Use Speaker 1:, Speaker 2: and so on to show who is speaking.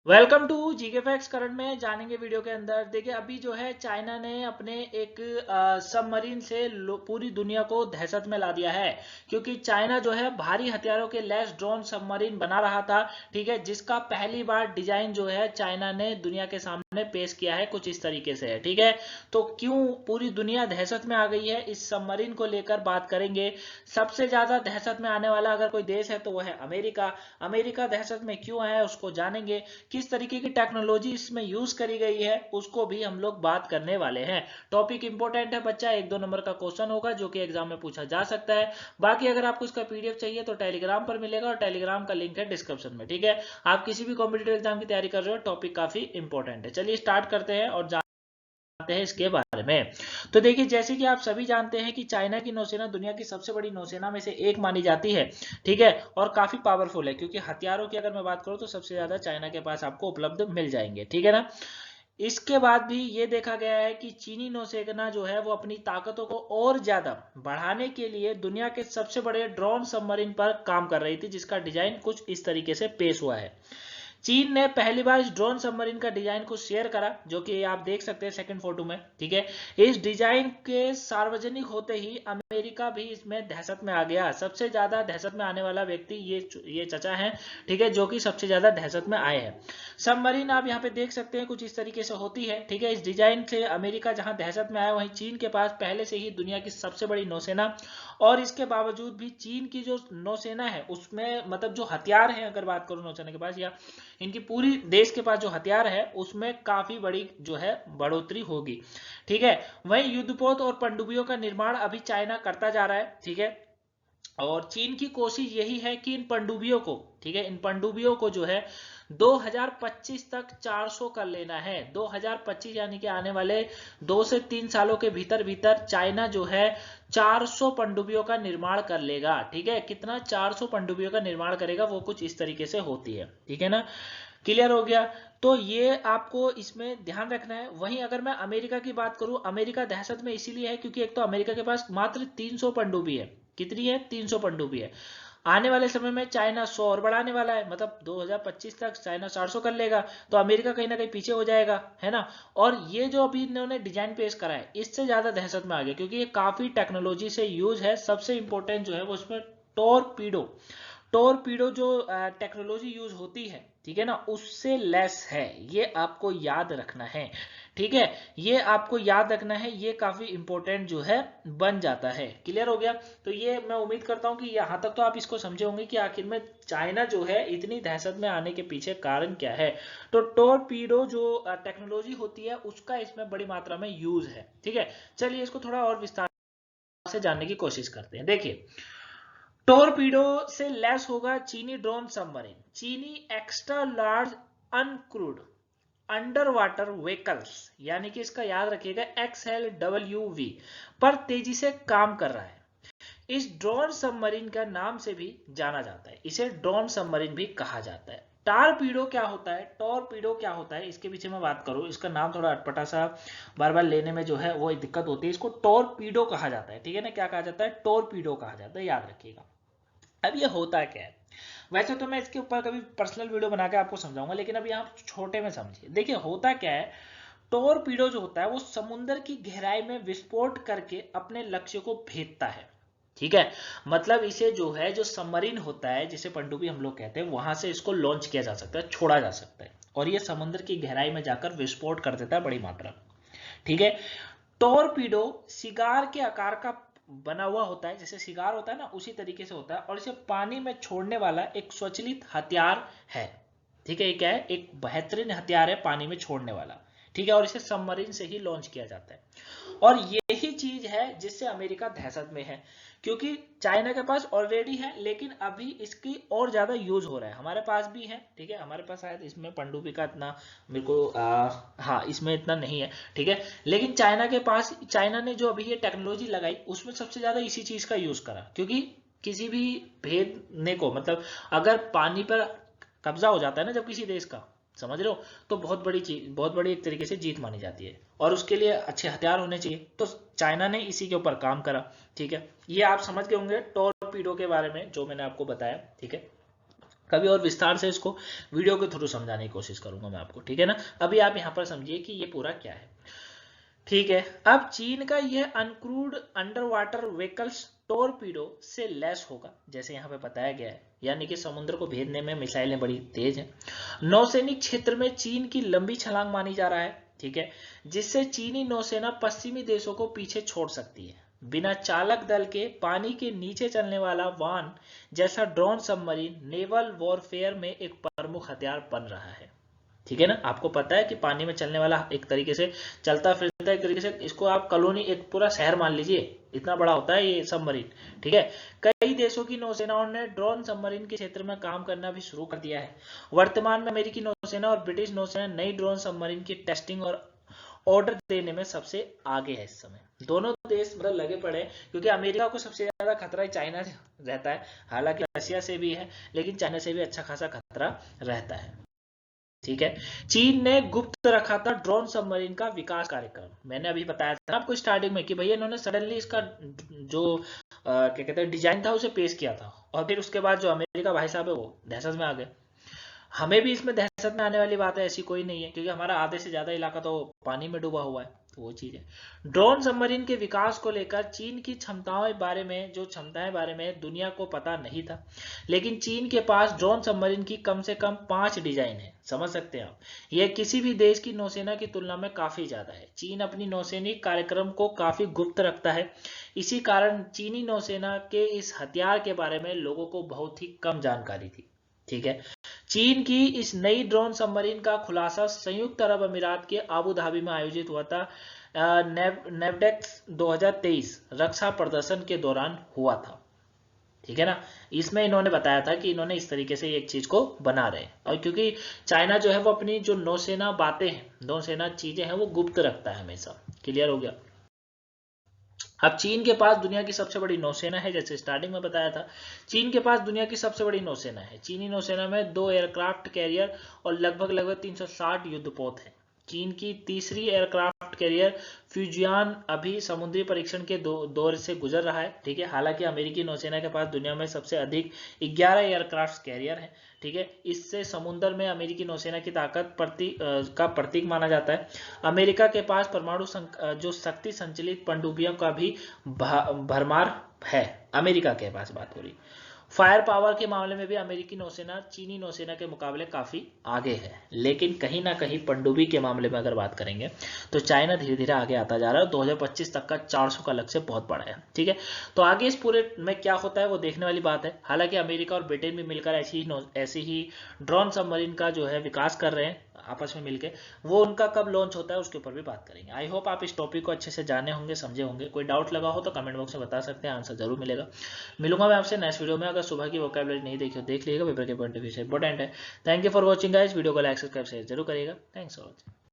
Speaker 1: Welcome to GK facts. Current में जानेंगे video के अंदर। देखिए अभी जो है चाइना ने अपने एक सबमरीन से पूरी दुनिया को दहशत में ला दिया है, क्योंकि चाइना जो है भारी हथियारों के लैस ड्रोन सबमरीन बना रहा था। ठीक है, जिसका पहली बार डिजाइन जो है चाइना ने दुनिया के सामने पेश किया है, कुछ इस तरीके से है। ठीक है, तो क्यों पूरी दुनिया दहशत में आ गई है, इस सबमरीन को लेकर बात करेंगे। सबसे ज्यादा दहशत में आने वाला अगर कोई देश है तो वो है अमेरिका। अमेरिका दहशत में क्यों है उसको जानेंगे। किस तरीके की टेक्नोलॉजी इसमें यूज करी गई है उसको भी हम लोग बात करने वाले हैं। टॉपिक इंपॉर्टेंट है बच्चा, 1-2 नंबर का क्वेश्चन होगा जो कि एग्जाम में पूछा जा सकता है। बाकी अगर आपको इसका पीडीएफ चाहिए तो टेलीग्राम पर मिलेगा और टेलीग्राम का लिंक है डिस्क्रिप्शन में। ठीक है, आप किसी भी कॉम्पिटेटिव एग्जाम की तैयारी कर रहे हो, टॉपिक काफी इंपॉर्टेंट है। चलिए स्टार्ट करते हैं और जानते हैं इसके बारे में। तो देखिए, जैसे कि आप सभी जानते हैं कि चाइना की नौसेना दुनिया की सबसे बड़ी नौसेना में से एक मानी जाती है। ठीक है, और काफी पावरफुल है, क्योंकि हथियारों की अगर मैं बात करूं तो सबसे ज्यादा चाइना के पास आपको उपलब्ध मिल जाएंगे। ठीक है ना। इसके बाद भी ये देखा गया है कि चीनी नौसेना जो है वो अपनी ताकतों को और ज्यादा बढ़ाने के लिए दुनिया के सबसे बड़े ड्रोन सबमरीन पर काम कर रही थी, जिसका डिजाइन कुछ इस तरीके से पेश हुआ है। चीन ने पहली बार इस ड्रोन सबमरीन का डिजाइन को शेयर करा, जो कि आप देख सकते हैं सेकंड फोटो में। ठीक है, इस डिजाइन के सार्वजनिक होते ही अमेरिका भी इसमें दहशत में आ गया। सबसे ज्यादा दहशत में आने वाला व्यक्ति ये चचा है। ठीक है, जो कि सबसे ज्यादा दहशत में आए हैं। सबमरीन आप यहाँ पे देख सकते हैं कुछ इस तरीके से होती है। ठीक है, इस डिजाइन से अमेरिका जहां दहशत में आया, वहीं चीन के पास पहले से ही दुनिया की सबसे बड़ी नौसेना, और इसके बावजूद भी चीन की जो नौसेना है उसमें मतलब जो हथियार है, अगर बात करूं नौसेना के पास या इनकी पूरी देश के पास जो हथियार है उसमें काफी बड़ी जो है बढ़ोतरी होगी। ठीक है, वहीं युद्धपोत और पनडुब्बियों का निर्माण अभी चाइना करता जा रहा है। ठीक है, और चीन की कोशिश यही है कि इन पनडुब्बियों को, ठीक है, इन पनडुब्बियों को जो है 2025 तक 400 कर लेना है। 2025 यानी कि आने वाले 2 से 3 सालों के भीतर भीतर चाइना जो है 400 पनडुब्बियों का निर्माण कर लेगा। ठीक है, कितना, 400 पनडुब्बियों का निर्माण करेगा, वो कुछ इस तरीके से होती है। ठीक है ना, क्लियर हो गया। तो ये आपको इसमें ध्यान रखना है। वहीं अगर मैं अमेरिका की बात करूं, अमेरिका दहशत में इसीलिए है क्योंकि एक तो अमेरिका के पास मात्र 300 पनडुब्बी है। कितनी है? 300 पनडुब्बी है। आने वाले समय में चाइना 100 और बढ़ाने वाला है, मतलब 2025 तक चाइना 400 कर लेगा, तो अमेरिका कहीं ना कहीं पीछे हो जाएगा, है ना। और ये जो अभी इन्होंने डिजाइन पेश करा है, इससे ज्यादा दहशत में आ गया, क्योंकि ये काफी टेक्नोलॉजी से यूज है। सबसे इंपॉर्टेंट जो है वो उसमें टॉरपीडो टॉरपीडो जो टेक्नोलॉजी यूज होती है, ठीक है ना, उससे लेस है। ये आपको याद रखना है। ठीक है, ये आपको याद रखना है, ये काफी इंपॉर्टेंट जो है बन जाता है। क्लियर हो गया। तो ये मैं उम्मीद करता हूं कि यहां तक तो आप इसको समझे होंगे कि आखिर में चाइना जो है इतनी दहशत में आने के पीछे कारण क्या है। तो टॉरपीडो जो टेक्नोलॉजी होती है उसका इसमें बड़ी मात्रा में यूज है। ठीक है, चलिए इसको थोड़ा और विस्तार से जानने की कोशिश करते हैं। देखिए, टोरपीडो से लैस होगा चीनी ड्रोन सबमरीन। चीनी extra large uncrewed under water vehicles, यानी कि इसका याद रखिएगा XLWV, पर तेजी से काम कर रहा है। इस ड्रोन सबमरीन का नाम से भी जाना जाता है, इसे ड्रोन सबमरीन भी कहा जाता है। टारपीडो क्या होता है, टॉरपीडो क्या होता है, इसके पीछे मैं बात करूं, इसका नाम थोड़ा अटपटा सा बार बार लेने में जो है वो दिक्कत होती है। इसको टॉरपीडो कहा जाता है। ठीक है ना, क्या कहा जाता है? टॉरपीडो कहा जाता है, याद रखिएगा। अब ये होता क्या है, वैसे तो मैं इसके ऊपर कभी पर्सनल वीडियो बना के आपको समझाऊंगा, लेकिन अभी आप छोटे में समझिए। देखिए होता क्या है, टोरपीडो जो होता है वो समुद्र की गहराई में विस्फोट करके अपने लक्ष्य को भेदता है। ठीक है, मतलब इसे जो है, जो सबमरीन होता है जिसे पनडुब्बी हम लोग कहते हैं, वहां से इसको लॉन्च किया जा सकता है, छोड़ा जा सकता है, और ये समुद्र की गहराई में जाकर विस्फोट कर देता है बड़ी मात्रा में। ठीक है, टॉरपीडो सिगार के आकार का बना हुआ होता है, जैसे सिगार होता है ना, उसी तरीके से होता है, और इसे पानी में छोड़ने वाला एक स्वचालित हथियार है। ठीक है, ये क्या है? एक बेहतरीन हथियार है पानी में छोड़ने वाला। ठीक है, और इसे सबमरीन से ही लॉन्च किया जाता है। और यही चीज है जिससे अमेरिका दहशत में है, क्योंकि चाइना के पास ऑलरेडी है, लेकिन अभी इसकी और ज्यादा यूज हो रहा है। हमारे पास भी है, ठीक है, हमारे पास शायद इसमें पनडुब्बी का इतना मेरे को हाँ, इसमें इतना नहीं है। ठीक है, लेकिन चाइना के पास, चाइना ने जो अभी ये टेक्नोलॉजी लगाई उसमें सबसे ज्यादा इसी चीज का यूज करा, क्योंकि किसी भी भेदने को, मतलब अगर पानी पर कब्जा हो जाता है ना जब किसी देश का, समझ रहे हो, तो बहुत बड़ी चीज, बहुत बड़ी एक तरीके से जीत मानी जाती है, और उसके लिए अच्छे हथियार होने चाहिए। तो चाइना ने इसी के ऊपर काम करा। ठीक है, ये आप समझ गए होंगे टॉरपीडो के बारे में जो मैंने आपको बताया। ठीक है, कभी और विस्तार से इसको वीडियो के थ्रू समझाने की कोशिश करूंगा मैं आपको, ठीक है ना। अभी आप यहाँ पर समझिए कि ये पूरा क्या है, ठीक है। अब चीन का यह uncrewed under water vehicles torpedo से लैस होगा, जैसे यहाँ पे बताया गया है, यानी कि समुद्र को भेदने में मिसाइलें बड़ी तेज हैं। नौसैनिक क्षेत्र में चीन की लंबी छलांग मानी जा रहा है, ठीक है, जिससे चीनी नौसेना पश्चिमी देशों को पीछे छोड़ सकती है। बिना चालक दल के पानी के नीचे चलने वाला वान जैसा ड्रोन सबमरीन नेवल वॉरफेयर में एक प्रमुख हथियार बन रहा है, ठीक है ना। आपको पता है कि पानी में चलने वाला एक तरीके से चलता फिरता, एक तरीके से इसको आप कॉलोनी, एक पूरा शहर मान लीजिए, इतना बड़ा होता है ये सबमरीन, ठीक है। कई देशों की नौसेनाओं ने ड्रोन सबमरीन के क्षेत्र में काम करना भी शुरू कर दिया है। वर्तमान में अमेरिकी नौसेना और ब्रिटिश नौसेना नई ड्रोन सबमरीन की टेस्टिंग और ऑर्डर देने में सबसे आगे है इस समय। दोनों देश मतलब लगे पड़े, क्योंकि अमेरिका को सबसे ज्यादा खतरा चाइना से रहता है, हालांकि रशिया से भी है, लेकिन चाइना से भी अच्छा खासा खतरा रहता है, ठीक है। चीन ने गुप्त रखा था ड्रोन सबमरीन का विकास कार्यक्रम। मैंने अभी बताया था आपको स्टार्टिंग में कि भैया इन्होंने सडनली इसका जो क्या कहते हैं डिजाइन था उसे पेश किया था, और फिर उसके बाद जो अमेरिका भाई साहब है वो दहशत में आ गए। हमें भी इसमें दहशत में आने वाली बात है ऐसी कोई नहीं है, क्योंकि हमारा आधे से ज्यादा इलाका तो पानी में डूबा हुआ है, तो वो चीज है। ड्रोन सबमरीन के विकास को लेकर चीन की क्षमताएं बारे में दुनिया को पता नहीं था, लेकिन चीन के पास ड्रोन सबमरीन की कम से कम 5 डिजाइन है, समझ सकते हैं आप। यह किसी भी देश की नौसेना की तुलना में काफी ज्यादा है। चीन अपनी नौसैनिक कार्यक्रम को काफी गुप्त रखता है, इसी कारण चीनी नौसेना के इस हथियार के बारे में लोगों को बहुत ही कम जानकारी थी, ठीक है। चीन की इस नई ड्रोन सबमरीन का खुलासा संयुक्त अरब अमीरात के आबू धाबी में आयोजित हुआ था नेवडेक्स 2023 रक्षा प्रदर्शन के दौरान हुआ था, ठीक है ना। इसमें इन्होंने बताया था कि इन्होंने इस तरीके से एक चीज को बना रहे हैं, और क्योंकि चाइना जो है वो अपनी जो नौसेना बातें हैं, नौसेना चीजें हैं, वो गुप्त रखता है हमेशा। क्लियर हो गया। अब चीन के पास दुनिया की सबसे बड़ी नौसेना है, जैसे स्टार्टिंग में बताया था, चीन के पास दुनिया की सबसे बड़ी नौसेना है। चीनी नौसेना में 2 एयरक्राफ्ट कैरियर और लगभग 360 युद्धपोत हैं। चीन की तीसरी एयरक्राफ्ट कैरियर फ्यूजियान अभी समुद्री परीक्षण के दौर से गुजर रहा है, ठीक है। हालांकि अमेरिकी नौसेना के पास दुनिया में सबसे अधिक 11 एयरक्राफ्ट कैरियर हैं, ठीक है। इससे समुद्र में अमेरिकी नौसेना की ताकत का प्रतीक माना जाता है। अमेरिका के पास परमाणु जो शक्ति संचलित पनडुब्बियों का भी भरमार है, अमेरिका के पास बात हो रही। फायर पावर के मामले में भी अमेरिकी नौसेना चीनी नौसेना के मुकाबले काफी आगे है, लेकिन कहीं ना कहीं पनडुब्बी के मामले में अगर बात करेंगे तो चाइना धीरे धीरे आगे आता जा रहा है। 2025 तक का 400 का लक्ष्य बहुत बड़ा है, ठीक है। तो आगे इस पूरे में क्या होता है वो देखने वाली बात है। हालांकि अमेरिका और ब्रिटेन भी मिलकर ऐसी ही ड्रोन सबमरीन का जो है विकास कर रहे हैं आपस में मिलकर। वो उनका कब लॉन्च होता है उसके ऊपर भी बात करेंगे। आई होप आप इस टॉपिक को अच्छे से जाने होंगे, समझे होंगे। कोई डाउट लगा हो तो कमेंट बॉक्स में बता सकते हैं, आंसर जरूर मिलेगा। मिलूंगा मैं आपसे नेक्स्ट वीडियो में। अगर सुबह की वोकैबुलरी नहीं देखी हो देख लीजिएगा, पेपर के पॉइंट ऑफ व्यू से इंपॉर्टेंट है। Thank you for watching guys. Video को लाइक सब्सक्राइब शेयर जरूर करिएगा। Thanks for watching.